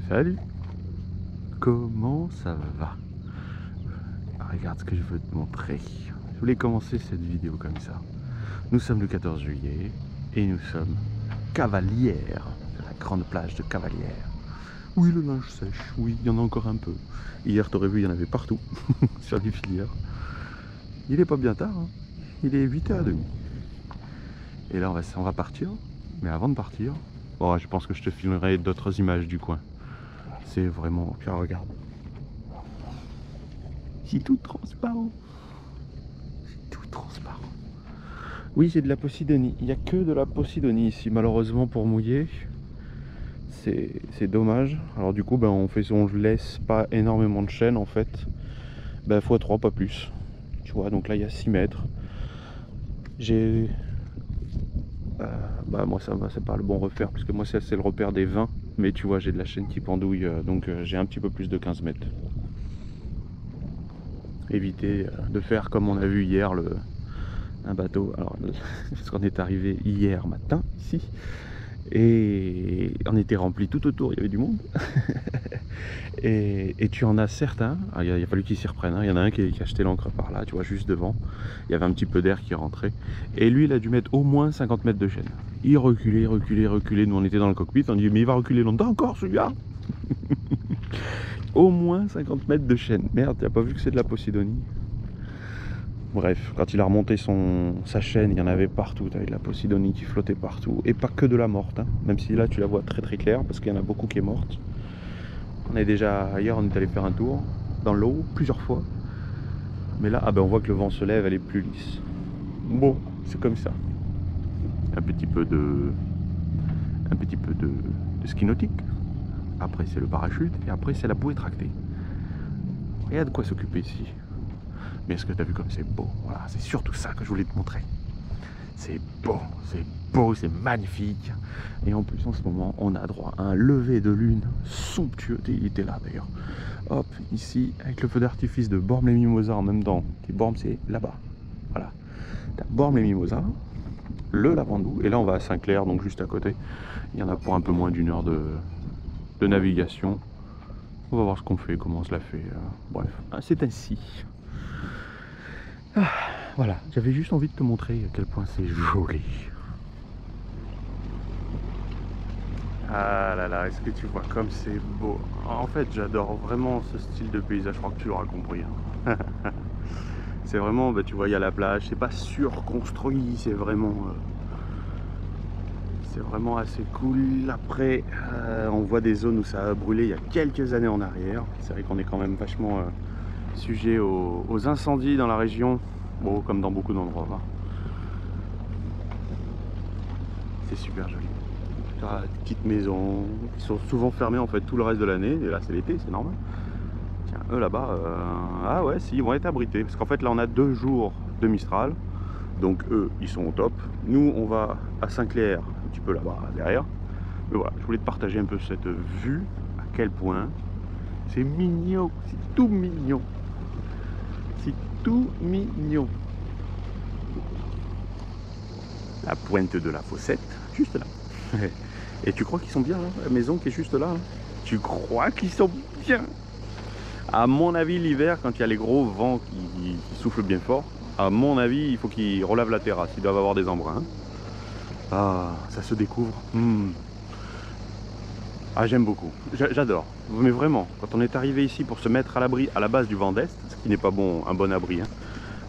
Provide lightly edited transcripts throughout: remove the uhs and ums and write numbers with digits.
Salut. Comment ça va? Regarde ce que je veux te montrer. Je voulais commencer cette vidéo comme ça. Nous sommes le 14 juillet et nous sommes Cavalières, la grande plage de Cavalières. Oui, le linge sèche, oui, il y en a encore un peu. Hier, t'aurais vu, il y en avait partout, sur les filières. Il est pas bien tard, hein. Il est 8h30. Et là, on va partir. Mais avant de partir, bon, je pense que je te filmerai d'autres images du coin. C'est vraiment... Puis regarde. C'est tout transparent. C'est tout transparent. Oui, j'ai de la posidonie. Il n'y a que de la posidonie ici, malheureusement, pour mouiller. C'est dommage. Alors du coup, ben, on laisse pas énormément de chaînes en fait. Ben, x3, pas plus. Tu vois, donc là, il y a 6 mètres. J'ai... bah moi, ça c'est pas le bon repère, parce que moi, c'est le repère des 20. Mais tu vois, j'ai de la chaîne qui pendouille, donc j'ai un petit peu plus de 15 mètres. Éviter de faire comme on a vu hier, un bateau. Alors, parce qu'on est arrivé hier matin ici. Et on était rempli tout autour, il y avait du monde. et tu en as certains, il a fallu qu'ils s'y reprennent, hein. Il y en a un qui a jeté l'ancre par là, tu vois, juste devant. Il y avait un petit peu d'air qui rentrait. Et lui, il a dû mettre au moins 50 mètres de chaîne. Il reculait, reculait, reculait. Nous, on était dans le cockpit, on dit, mais il va reculer longtemps encore celui-là. Au moins 50 mètres de chaîne. Merde, tu n'as pas vu que c'est de la posidonie? Bref, quand il a remonté sa chaîne, il y en avait partout, avec de la posidonie qui flottait partout. Et pas que de la morte, hein. Même si là tu la vois très très claire, parce qu'il y en a beaucoup qui est morte. Hier on est allé faire un tour dans l'eau, plusieurs fois. Mais là, on voit que le vent se lève, elle est plus lisse. Bon, c'est comme ça. Un petit peu de ski nautique. Après c'est le parachute, et après c'est la bouée tractée. Il y a de quoi s'occuper ici. Mais est-ce que tu as vu comme c'est beau? Voilà, c'est surtout ça que je voulais te montrer. C'est beau, c'est magnifique. Et en plus en ce moment, on a droit à un lever de lune somptueux. Il était là d'ailleurs. Hop, ici, avec le feu d'artifice de Bormes-les-Mimosas en même temps. Et Bormes, c'est là-bas. Voilà. T'as Bormes-les-Mimosas, le Lavandou. Et là, on va à Saint-Clair, donc juste à côté. Il y en a pour un peu moins d'1 heure de navigation. On va voir ce qu'on fait, comment on se la fait. Bref, c'est ainsi. Voilà, j'avais juste envie de te montrer à quel point c'est joli. Ah là là, est-ce que tu vois comme c'est beau? En fait, j'adore vraiment ce style de paysage, je crois que tu l'auras compris. Hein. C'est vraiment, tu vois, il y a la plage, c'est pas surconstruit, c'est vraiment assez cool. Après, on voit des zones où ça a brûlé il y a quelques années en arrière. C'est vrai qu'on est quand même vachement sujet aux incendies dans la région. Bon, comme dans beaucoup d'endroits. Hein. C'est super joli. Des petites maisons qui sont souvent fermées en fait tout le reste de l'année. Et là, c'est l'été, c'est normal. Tiens, eux là-bas, ah ouais, si, ils vont être abrités. Parce qu'en fait, là, on a 2 jours de Mistral. Donc, eux, ils sont au top. Nous, on va à Saint-Clair, un petit peu là-bas, derrière. Mais voilà, je voulais te partager un peu cette vue. À quel point c'est mignon. C'est tout mignon. C'est tout mignon. La pointe de la Fossette, juste là. Et tu crois qu'ils sont bien là? La maison qui est juste là, hein? Tu crois qu'ils sont bien? À mon avis, l'hiver, quand il y a les gros vents qui soufflent bien fort, à mon avis, il faut qu'ils relavent la terrasse. Ils doivent avoir des embruns. Ah, ça se découvre. Ah, j'aime beaucoup. J'adore. Mais vraiment, quand on est arrivé ici pour se mettre à l'abri à la base du vent d'est, ce qui n'est pas bon, un bon abri, hein,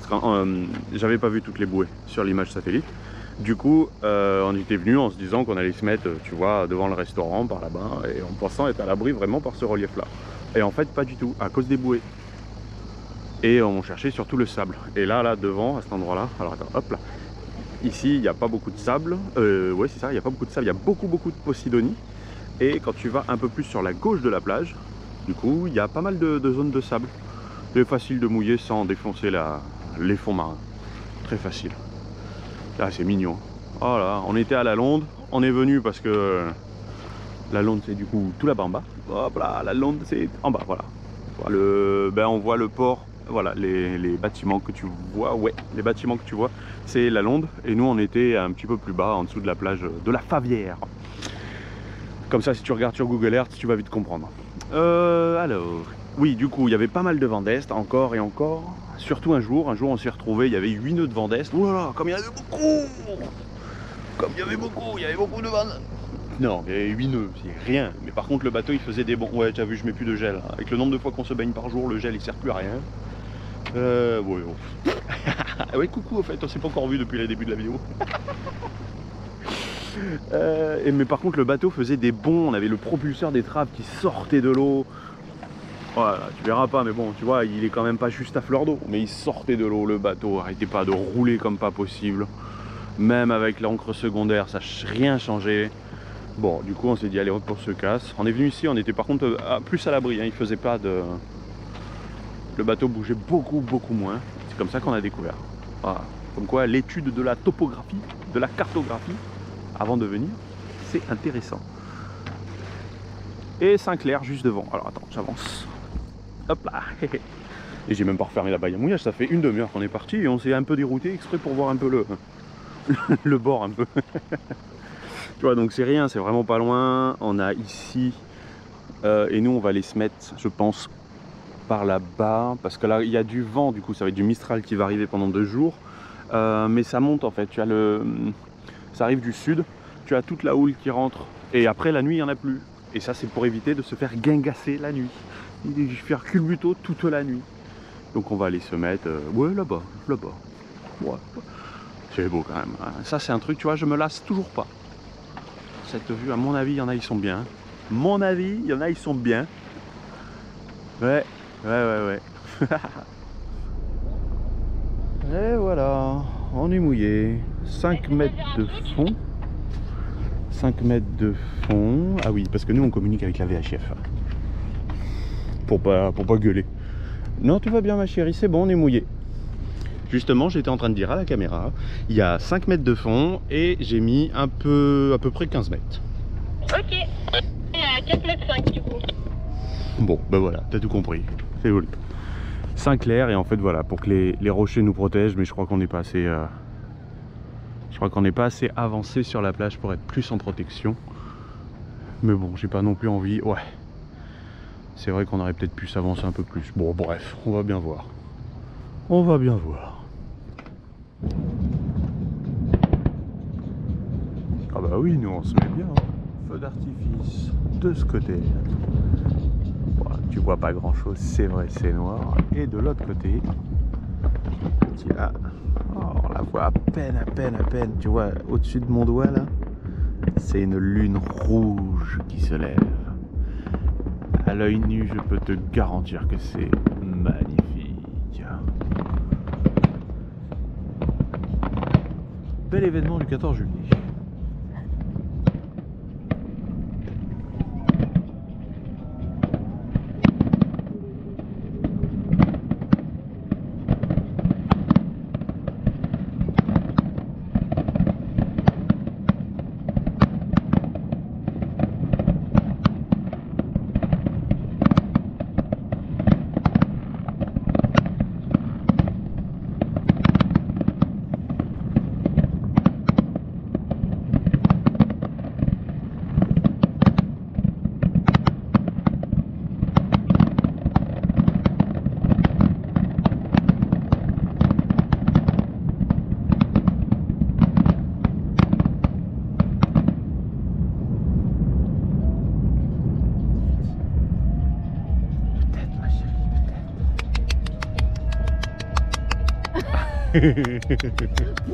parce que j'avais pas vu toutes les bouées sur l'image satellite. Du coup, on était venu en se disant qu'on allait se mettre, tu vois, devant le restaurant par là-bas, et en pensant être à l'abri vraiment par ce relief-là. Et en fait, pas du tout, à cause des bouées. Et on cherchait surtout le sable. Et là, devant, à cet endroit-là, alors attends, hop là. Ici, il n'y a pas beaucoup de sable. Ouais, c'est ça, il n'y a pas beaucoup de sable, il y a beaucoup de posidonie. Et quand tu vas un peu plus sur la gauche de la plage, du coup, il y a pas mal de zones de sable. C'est facile de mouiller sans défoncer les fonds marins. Très facile. Là, c'est mignon. Voilà, on était à la Londe. On est venu parce que la Londe, c'est du coup tout là-bas en bas. Hop là, la Londe, c'est en bas, voilà. On voit le port. Voilà, les bâtiments que tu vois, ouais, les bâtiments que tu vois, c'est la Londe. Et nous, on était un petit peu plus bas, en dessous de la plage de la Favière. Comme ça, si tu regardes sur Google Earth, tu vas vite comprendre. Alors, oui, du coup, il y avait pas mal de vent d'est, encore et encore. Surtout un jour on s'est retrouvé, il y avait 8 nœuds de vent d'est. Oh là là, comme il y en avait beaucoup! Comme il y avait beaucoup de vent. Non, il y avait 8 nœuds, c'est rien. Mais par contre, le bateau, il faisait des bons. Ouais, t'as vu, je mets plus de gel. Avec le nombre de fois qu'on se baigne par jour, le gel, il sert plus à rien. Ouais, bon. Ouais, coucou, en fait, on s'est pas encore vu depuis le début de la vidéo. Mais par contre, le bateau faisait des bonds. On avait le propulseur d'étrave qui sortait de l'eau. Voilà, tu verras pas, mais bon, tu vois, il est quand même pas juste à fleur d'eau. Mais il sortait de l'eau, le bateau. Arrêtez pas de rouler comme pas possible. Même avec l'encre secondaire, ça n'a rien changé. Bon, du coup, on s'est dit, allez, hop, on se casse. On est venu ici, on était par contre plus à l'abri. Hein, il faisait pas de... Le bateau bougeait beaucoup moins. C'est comme ça qu'on a découvert. Voilà. Comme quoi, l'étude de la topographie, de la cartographie, avant de venir, c'est intéressant. Et Saint-Clair juste devant. Alors attends, j'avance. Hop là. Et j'ai même pas refermé la baille à mouillage, ça fait une demi-heure qu'on est parti et on s'est un peu dérouté exprès pour voir un peu le bord un peu. Tu vois, donc c'est rien, c'est vraiment pas loin. On a ici et nous on va aller se mettre, je pense, par là-bas parce que là il y a du vent, du coup ça va être du Mistral qui va arriver pendant 2 jours. Mais ça monte en fait, tu as ça arrive du sud, tu as toute la houle qui rentre et après la nuit il n'y en a plus. Et ça c'est pour éviter de se faire guingasser la nuit, faire culbuto toute la nuit. Donc on va aller se mettre, ouais là-bas. Ouais. C'est beau quand même, hein. Ça c'est un truc, tu vois, je me lasse toujours pas. Cette vue, à mon avis, il y en a, ils sont bien. Mon avis, il y en a, ils sont bien. Ouais. Et voilà, on est mouillé. 5 mètres de fond. 5 mètres de fond. Ah oui, parce que nous, on communique avec la VHF. Pour pas gueuler. Non, tout va bien, ma chérie, c'est bon, on est mouillé. Justement, j'étais en train de dire à la caméra, il y a 5 mètres de fond et j'ai mis à peu près 15 mètres. Ok, à 4 mètres 5 du coup. Bon, ben voilà, t'as tout compris, c'est joli. Saint-Clair et en fait voilà, pour que les rochers nous protègent, mais je crois qu'on n'est pas assez... avancé sur la plage pour être plus en protection. Mais bon, j'ai pas non plus envie, ouais. C'est vrai qu'on aurait peut-être pu s'avancer un peu plus. Bon, bref, on va bien voir. On va bien voir. Ah bah oui, nous on se met bien. Hein. Feu d'artifice de ce côté. Bon, tu vois pas grand chose, c'est vrai, c'est noir. Et de l'autre côté, là, oh, on la voit à peine. Tu vois, au-dessus de mon doigt là, c'est une lune rouge qui se lève. À l'œil nu, je peux te garantir que c'est magnifique. Bel événement du 14 juillet.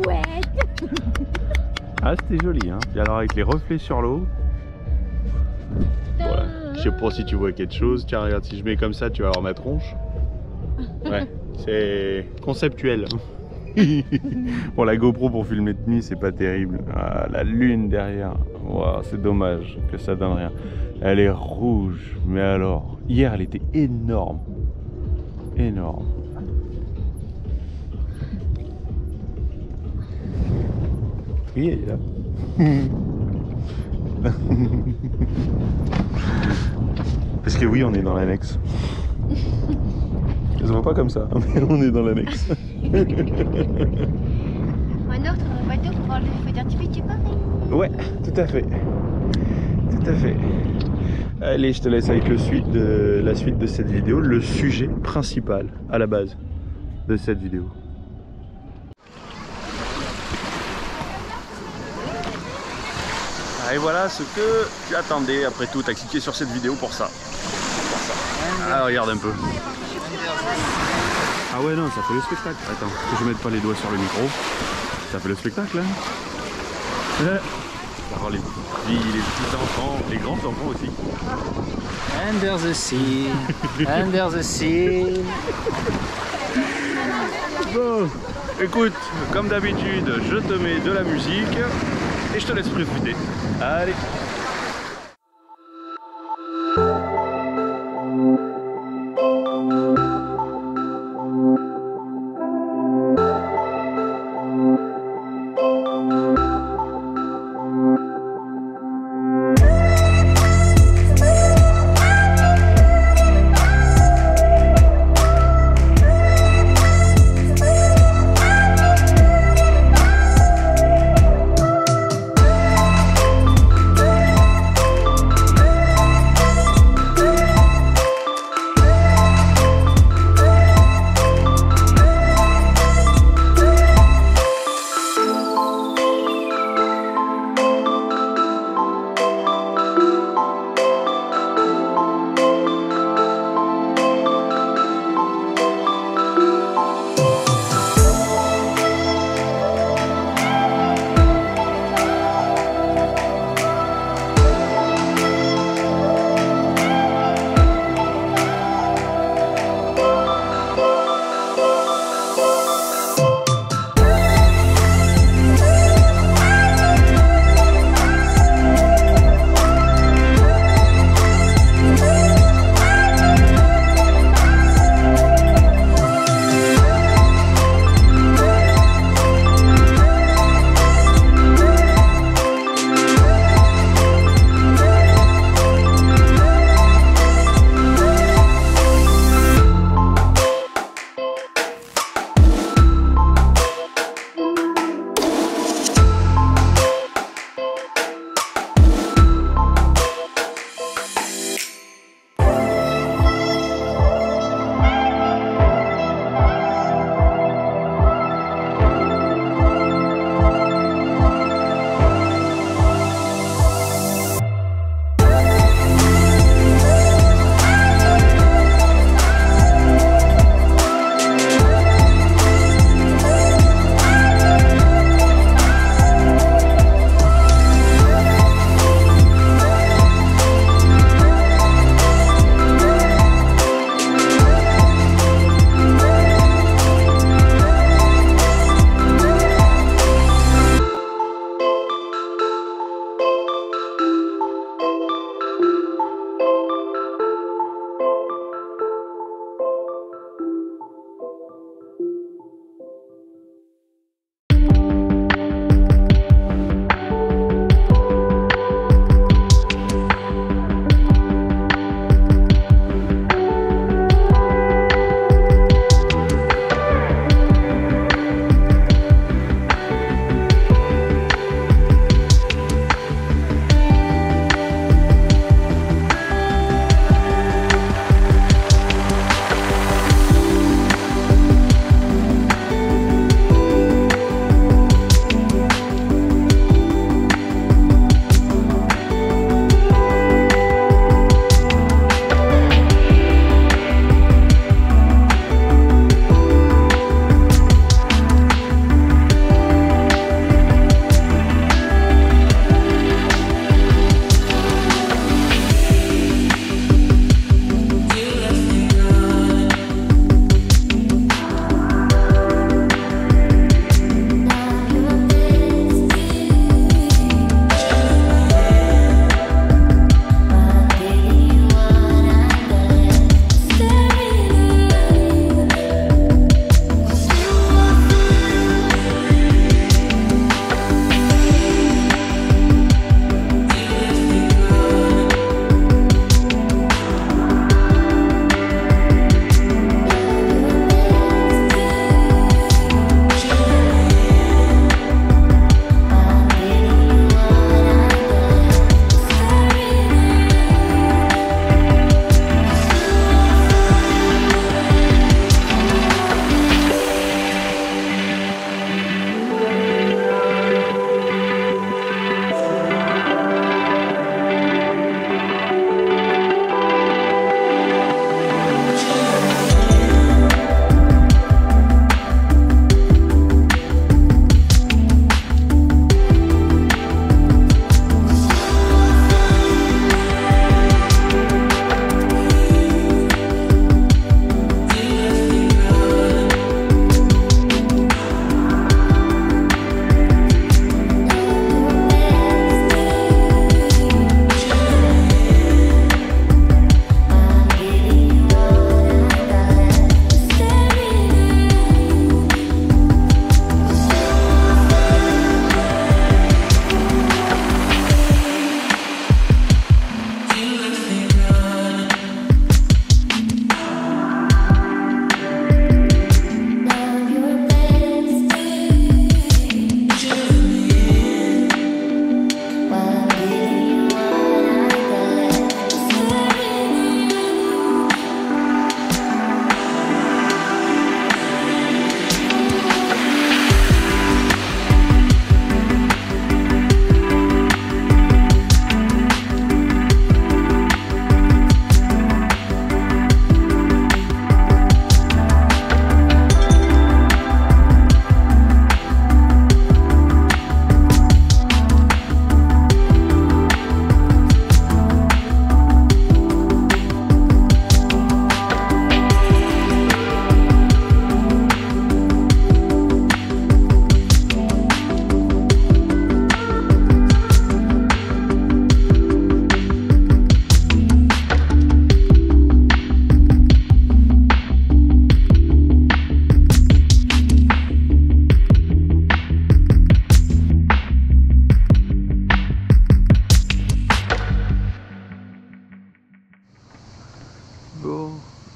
Ouais. Ah, c'était joli, hein. Et alors avec les reflets sur l'eau. Voilà. Je sais pas si tu vois quelque chose. Tiens, regarde, si je mets comme ça, tu vas avoir ma tronche. Ouais, c'est conceptuel. Bon, la GoPro pour filmer de nuit, c'est pas terrible. Ah, la lune derrière. Wow, c'est dommage que ça donne rien. Elle est rouge, mais alors, hier, elle était énorme. Énorme. Oui, elle est là. Parce que oui, on est dans l'annexe. Ça se voit pas comme ça, mais on est dans l'annexe. Un autre bateau pour voir le feu d'artifice, tu pareil. Ouais, tout à fait. Tout à fait. Allez, je te laisse avec la suite de cette vidéo, le sujet principal à la base de cette vidéo. Et voilà ce que tu attendais. Après tout, tu as cliqué sur cette vidéo pour ça. Ah, regarde un peu. Ah ouais, non, ça fait le spectacle. Attends, que je mette pas les doigts sur le micro. Ça fait le spectacle, hein. Alors les petits enfants, les grands enfants aussi. Under the sea, under the sea. Bon, écoute, comme d'habitude, je te mets de la musique et je te laisse profiter. Allez.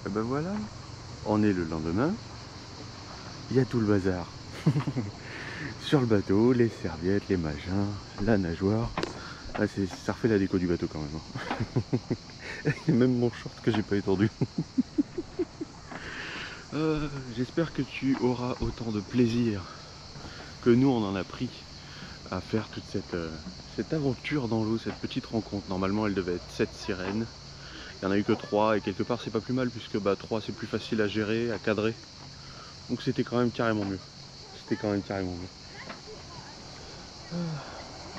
Et ben voilà, on est le lendemain, il y a tout le bazar. Sur le bateau, les serviettes, les machins, la nageoire. Ah, ça refait la déco du bateau quand même. Hein. Et même mon short que j'ai pas étendu. J'espère que tu auras autant de plaisir que nous on en a pris à faire toute cette aventure dans l'eau, cette petite rencontre. Normalement elle devait être 7 sirènes. Il n'y en a eu que 3 et quelque part c'est pas plus mal puisque 3 c'est plus facile à gérer, à cadrer. Donc c'était quand même carrément mieux.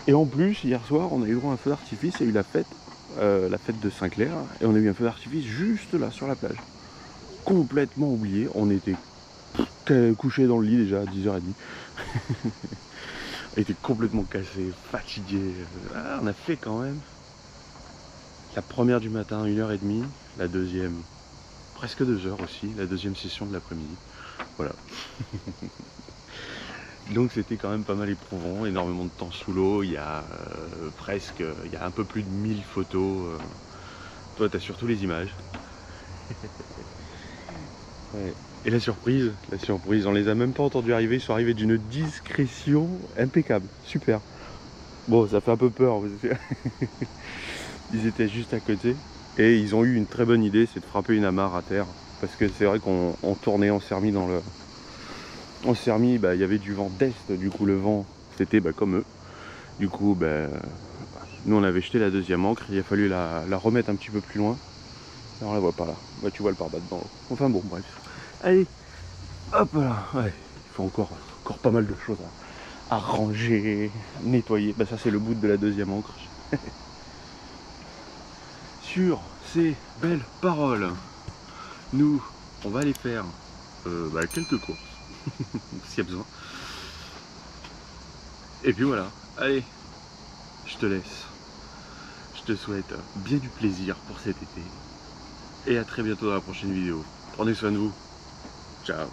Et en plus hier soir on a eu droit à un feu d'artifice, il y a eu la fête de Saint-Clair et on a eu un feu d'artifice juste là sur la plage. Complètement oublié, on était couché dans le lit déjà à 10h30. On était complètement cassé, fatigué. On a fait quand même la première du matin 1h30, la deuxième presque 2h aussi, la deuxième session de l'après-midi. Voilà. Donc c'était quand même pas mal éprouvant, énormément de temps sous l'eau, il y a un peu plus de 1000 photos. Toi t'as surtout les images. Ouais. Et la surprise, on les a même pas entendus arriver, ils sont arrivés d'une discrétion impeccable, super. Bon, ça fait un peu peur, ils étaient juste à côté et ils ont eu une très bonne idée, c'est de frapper une amarre à terre, parce que c'est vrai qu'on tournait, on s'est remis dans le... On s'est remis, il y avait du vent d'est, du coup le vent c'était comme eux. Du coup, nous on avait jeté la deuxième ancre, il a fallu la remettre un petit peu plus loin. Alors on la voit pas là, tu vois le pare-balles dans l'eau. Enfin bon, bref. Allez, hop là, ouais, il faut encore pas mal de choses à ranger, nettoyer. Ça c'est le bout de la deuxième ancre. Sur ces belles paroles, nous, on va aller faire quelques courses, s'il y a besoin. Et puis voilà, allez, je te laisse. Je te souhaite bien du plaisir pour cet été. Et à très bientôt dans la prochaine vidéo. Prenez soin de vous. Ciao.